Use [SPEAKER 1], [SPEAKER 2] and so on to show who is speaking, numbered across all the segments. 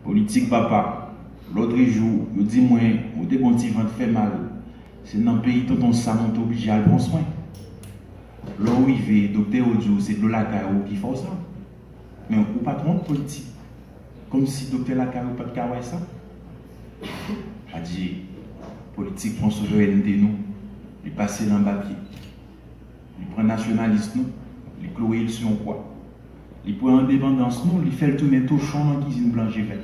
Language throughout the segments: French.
[SPEAKER 1] Politique papa, l'autre jour, je dis moi, au début de ventre fait mal. C'est dans le pays tout on est obligé à bon soin. Là où il fait, docteur Odio, c'est de la carreau qui fait ça. Mais on ne peut pas trop de politique. Comme si docteur la carreau pas de carreau ça. A dit, politique prend souveraineté nous, il passe dans le papier. Il prend nationalisme nous, il cloué sur quoi. Il prend indépendance nous, il fait le tourner tout champ dans la cuisine blanche et verte.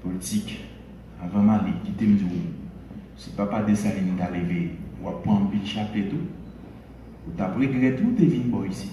[SPEAKER 1] Politique, avant d'aller, quitter me dire, si papa de Saline t'a levé, ou à prendre un chapeau et tout, ou t'as regretté ou t'es venu pour ici.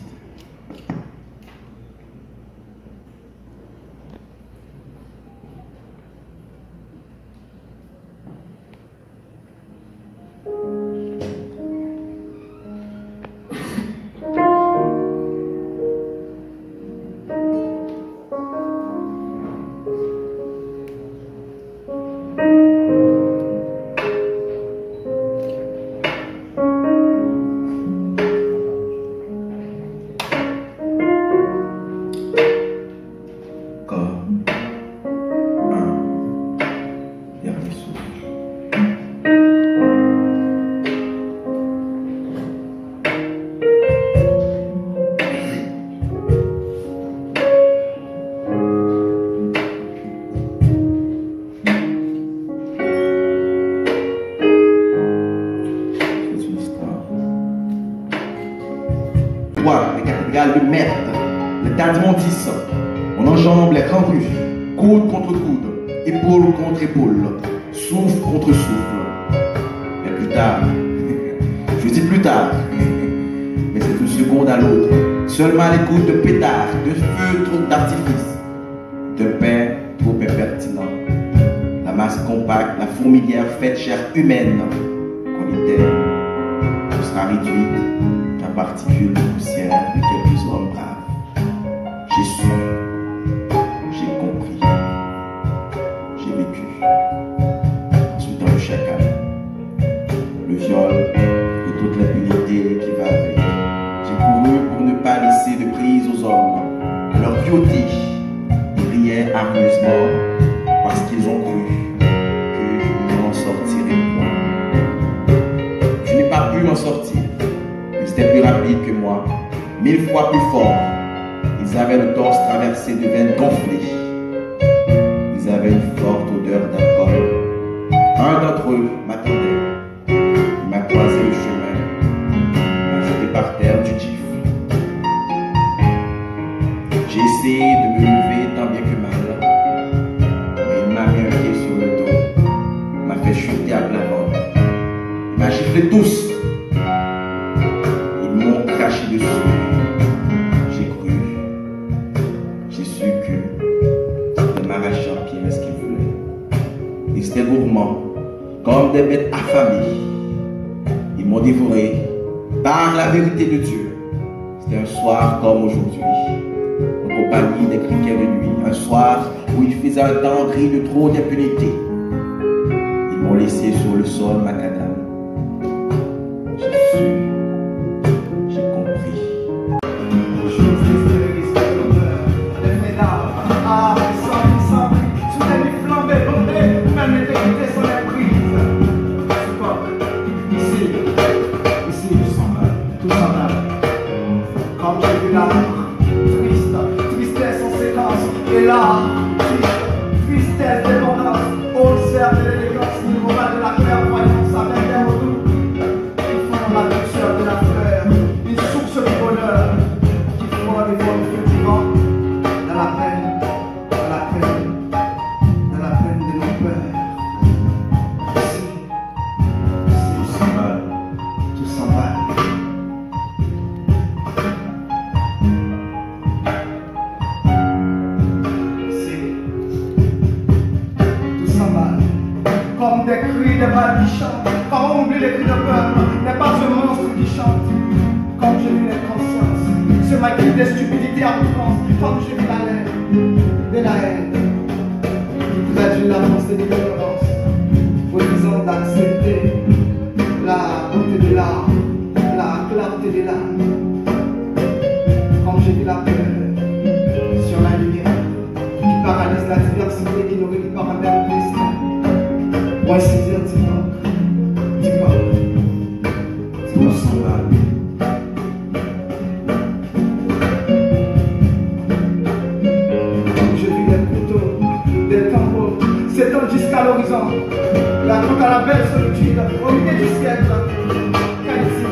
[SPEAKER 2] De merde, le tas de montis, on enjambe les grands rues, coude contre coude, épaule contre épaule, souffle contre souffle. Mais plus tard, je dis plus tard, mais c'est une seconde à l'autre, seulement l'écoute de pétards, de feutres d'artifice, de pain trop impertinent. La masse compacte, la fourmilière faite chair humaine, qu'on était, ce sera réduite qu'à particules de poussière de quelques hommes braves. J'ai su, j'ai compris, j'ai vécu. Sous le temps du chacal, le viol et toute l'impunité qui va avec. J'ai couru pour ne pas laisser de prise aux hommes, à leur cruauté. Ils riaient hargneusement parce qu'ils ont cru que je n'en sortirais point. Je n'ai pas pu m'en sortir. Ils étaient plus rapides que moi, 1000 fois plus forts. Ils avaient le torse traversé de veines gonflées. Ils avaient une forte odeur d'alcool. Un d'entre eux m'attendait. Il m'a croisé le chemin. Il m'a jeté par terre du gifle. J'ai essayé de me lever tant bien que mal. Mais il m'a mis un pied sur le dos. Il m'a fait chuter à plat ventre. Il m'a giflé tous. Craché dessus, j'ai cru, j'ai su que de m'arracher en pied ce qu'ils voulaient. Ils étaient gourmands, comme des bêtes affamées. Ils m'ont dévoré par la vérité de Dieu. C'était un soir comme aujourd'hui, en compagnie des criquets de nuit, un soir où il faisait un temps gris de trop d'impunité. Ils m'ont laissé sur le sol macadam. J'ai su.
[SPEAKER 3] Et là, tristesse, dépendance, au cerf de l'élégance, le moment de la clairvoyance, avec un retour, qui font la douceur de la fleur, une source de bonheur, qui font les vols fatigants, dans la peine, dans la peine, dans la peine de nos peurs. Ici, tout s'emballe, tout s'emballe. Comme des cris de balles qui chantent, quand on oublie les cris de peuple, n'est pas un monstre qui chante. Comme j'ai vu les consciences, ce maquis des stupidités à outrance, comme j'ai vu la haine, qui traduit la pensée de l'ignorance, refusant d'accepter la beauté de l'âme, la clarté de l'âme. Comme j'ai vu la peur sur la lumière, qui paralyse la diversité qui nous réunit par un même destin. Pour ainsi dire, dis-moi,
[SPEAKER 2] Tout s'en va.
[SPEAKER 3] je vis des couteaux, des tambours, s'étendent jusqu'à l'horizon. La côte à la belle solitude, au milieu du siècle. Haïti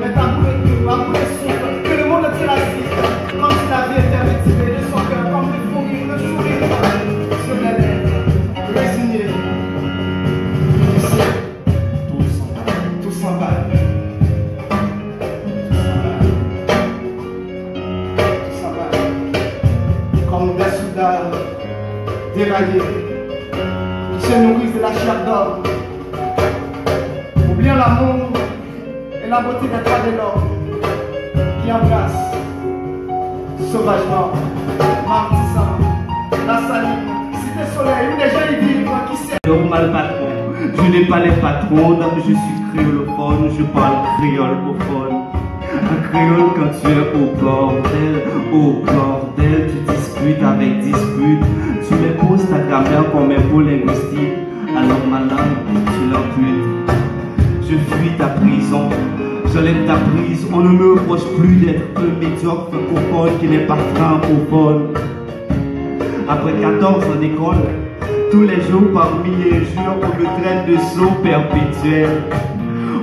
[SPEAKER 3] est à bout de souffle, que le monde entier assiste, comme si la vie était retirée de son cœur, comme le sourire sur les lèvres, résigné.
[SPEAKER 2] Tout s'en va.
[SPEAKER 3] Tout s'en va. Tout s'en va. Comme des soldats déraillés qui se nourrissent de la chair d'homme, oubliant l'amour et la beauté des droits de l'homme, qui embrassent sauvagement, martissant, la saline, cité soleil, où les gens y vivent, qui sait.
[SPEAKER 4] Normal patron, je n'ai pas les patrons, je suis créolophone, je parle créolophone. Un créole quand tu es au bordel, tu discutes avec dispute, tu m'épouses ta grammaire comme un beau linguistique, alors ma langue, tu l'amputes. Je fuis ta prison, j'enlève ta prise, on ne me reproche plus d'être un médiocre francophone qui n'est pas francophone. Après 14 ans d'école, tous les jours parmi les jours, on me traite de sot perpétuel.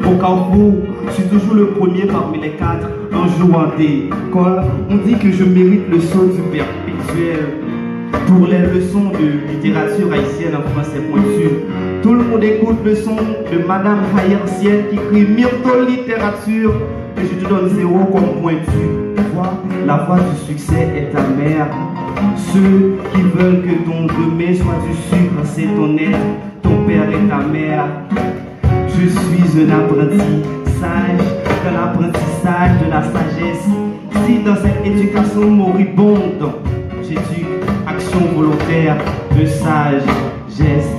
[SPEAKER 4] Au carrefour, je suis toujours le premier parmi les 4. Un jour en d'école, on dit que je mérite le saut du perpétuel. Pour les leçons de littérature haïtienne en français pointu, tout le monde écoute le son de Madame Haïtienne qui crie Myrto littérature et je te donne 0 comme pointu. Toi, la voix du succès est ta mère. Ceux qui veulent que ton remets soit du sucre, c'est ton aide. Ton père et ta mère. Je suis un apprenti sage, dans l'apprentissage de la sagesse. Si dans cette éducation moribonde, j'éduque action volontaire de sage geste.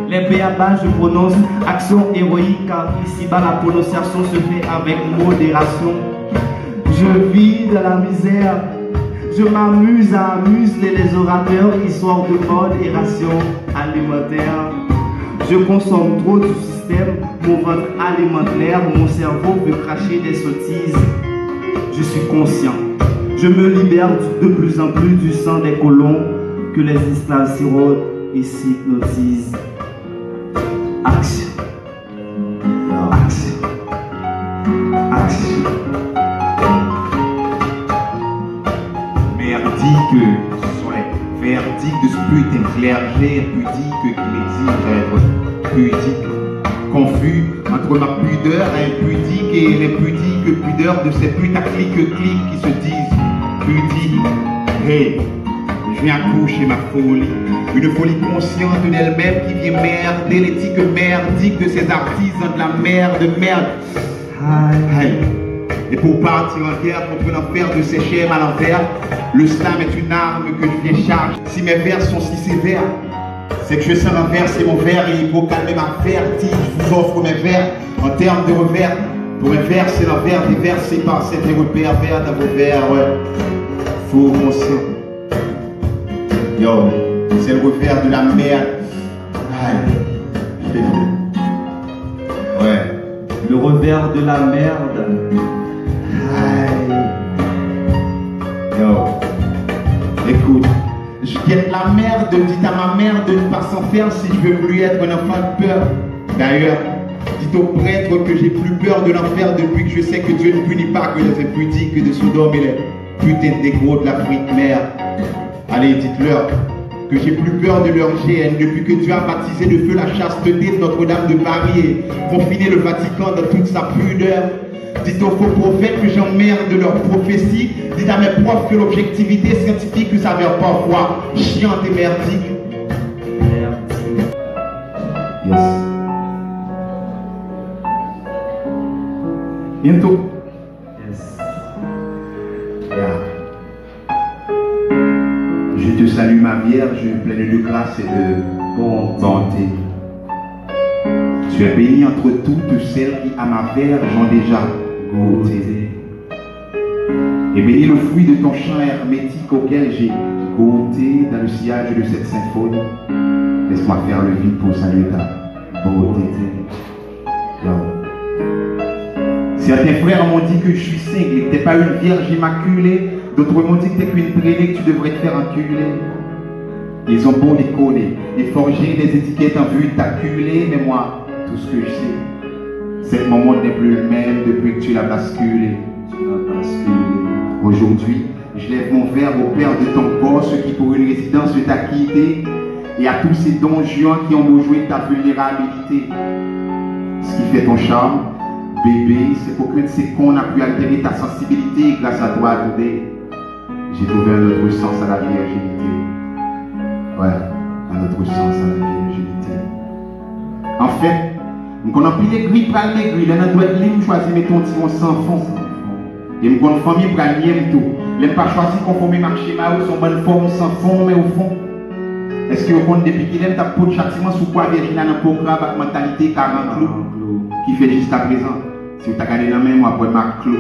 [SPEAKER 4] Les béabas, je prononce action héroïque, car ici-bas la prononciation se fait avec modération. Je vis de la misère, je m'amuse à amuser les orateurs, histoire de mode et ration alimentaire. Je consomme trop du système, mon ventre alimentaire, mon cerveau veut cracher des sottises. Je suis conscient, je me libère de plus en plus du sang des colons que les esclaves sirotent et hypnotisent. Action. Action. Action.
[SPEAKER 2] Merdique, verdict de ce putain de clergé pudique qui m'exige d'être pudique. Confus entre ma pudeur impudique et les pudiques pudeurs de ces putaclics clics qui se disent pudiques. Hey, je viens coucher ma folie, une folie consciente d'elle-même qui vient merder l'éthique merdique de ces artisans de la merde. Hey. Et pour partir en guerre contre l'enfer de ces chèmes à l'envers, le slam est une arme que je viens charger. Si mes vers sont si sévères, c'est que je sens renverser mon verre et il faut calmer ma vertige. Je vous offre mes vers en termes de revers. Pour mes vers, c'est l'envers déversé par cet repères vers dans vos vers, ouais. Faux conscient. Yo, c'est le revers de la merde. Aïe. Ouais.
[SPEAKER 4] Le revers de la merde.
[SPEAKER 2] Aïe. Yo. Écoute, je guette la merde, dites à ma mère de ne pas s'en faire si je veux plus être un enfant de peur. D'ailleurs, dites au prêtre que j'ai plus peur de l'enfer depuis que je sais que Dieu ne punit pas que les impudiques de Sodome et les putains de négros de l'Afrique mère. Allez, dites-leur que j'ai plus peur de leur GN depuis que Dieu a baptisé de feu la chasteté de Notre-Dame de Paris et confiné le Vatican dans toute sa pudeur. Dites aux faux prophètes que j'emmerde de leur prophétie. Dites à mes profs que l'objectivité scientifique s'avère parfois chiante et merdique. Yes. Bientôt.
[SPEAKER 4] Yes.
[SPEAKER 2] Yeah. Je te salue ma Vierge, pleine de grâce et de bonté. Tu es bénie entre toutes celles qui à ma verge ont déjà goûté. Et béni le fruit de ton champ hermétique auquel j'ai beauté dans le sillage de cette symphonie. Laisse-moi faire le vide pour saluer ta beauté. Yo. Certains frères m'ont dit que je suis cinglé, que t'es pas une vierge immaculée. D'autres m'ont dit que t'es qu'une traînée, que tu devrais te faire enculer. Ils ont beau les coller et forger des étiquettes en vue de t'acculer, mais moi, tout ce que je sais, c'est que mon monde n'est plus le même depuis que tu l'as basculé. Aujourd'hui, je lève mon verre au Père de ton corps, ceux qui pour une résidence t'a quitté, et à tous ces donjons qui ont beau jouer ta vulnérabilité. Ce qui fait ton charme, bébé, c'est qu'aucun de ces cons n'a pu altérer ta sensibilité grâce à toi, Doudé. J'ai trouvé un autre sens à la virginité. Ouais, un autre sens à la virginité. En fait, on a pris les grilles, pral les grilles, là, on doit être libre, choisir mes tons sans fond. Et on a une famille, pral nier tout. Les pas choisi conformer marché, mais son bonne forme sans fond, mais au fond. Est-ce que vous comptez depuis qu'il aime ta peau de châtiment sous quoi Virginia n'a pas grave avec mentalité 40 clous qui fait jusqu'à présent? Si vous avez gagné dans la main, moi, pour Marc Clou.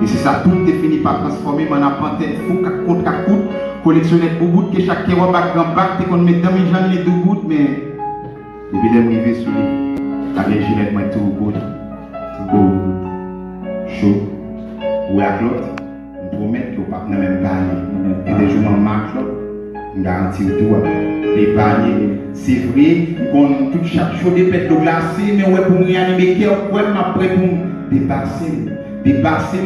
[SPEAKER 2] Et c'est ça, tout est fini par transformer mon apprenti fou, contre cacoute, collectionner de bouts que chaque kéwa bac dans bac, t'es qu'on met dans mes jambes les deux bouts, mais. Depuis les arrivés sur lui, la Virginie est moi tout beau, chaud, ou à Claude, je promets que vous ne pouvez même pas aller. Et des jours dans Marc Claude, je garantis tout, épargner. C'est vrai, qu'on tout chaque chose des pètes de glacé, mais ouais, pour me réanimer, ouais, m'a prêt pour me dépasser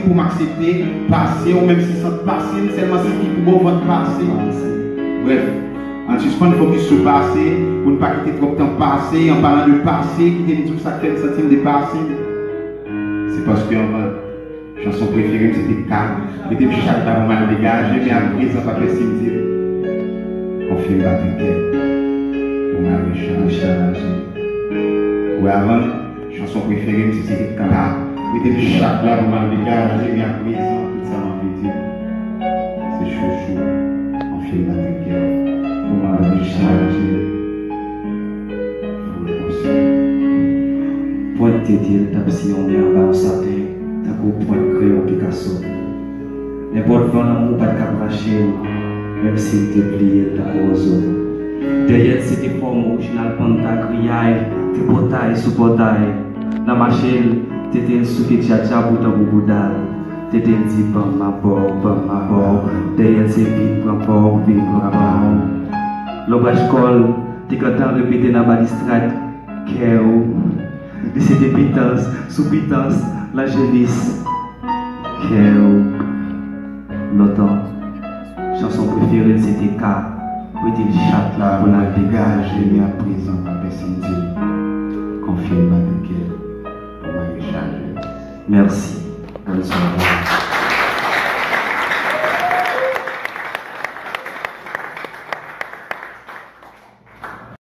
[SPEAKER 2] pour m'accepter, passer, ou même si ça passer, seulement c'est qui pour votre passer. Bref, en suspens, il faut qu'il se passe, pour ne pas quitter trop de temps passé, en parlant de passé, quitter tout ça fait un centime de passé. C'est parce que ma chanson préférée, c'était calme. C'était chaque temps mal dégagé, mais après ça va faire cimetière. Confie la tête. Pour m'a rechargé. Ou avant, chanson préférée, c'était calme. C'était chaque là pour mal dégagé, mais après ça, tout ça m'a fait dire. C'est chaud. Confie la tête. Pour m'a rechargé. Pour le conseil.
[SPEAKER 4] Point de dire, t'as si on est en bas au satin, t'as qu'au point de crayon Picasso. N'importe quoi, l'amour pas de cabracher, même s'il t'est plié de la roseau. Derrière, c'était forme originale, panta, grillaille, t'es portail sous portail. Dans ma chaîne, t'étais un souffle de tcha-tcha pour ton boubou d'âle. T'étais dit, bam ma bord. Derrière, c'est vite, prends bord. L'ombrage colle, t'es content de répéter dans la balistrade. Kéo. Et c'était pitance, sous pitance, la génisse. Kéo. L'automne. Chanson préférée, c'était K. Où était le chat là,
[SPEAKER 2] On a dégagé, mais à présent, on va sentir. Confie-moi de quel. On va recharger.
[SPEAKER 4] Merci. Bonne soirée.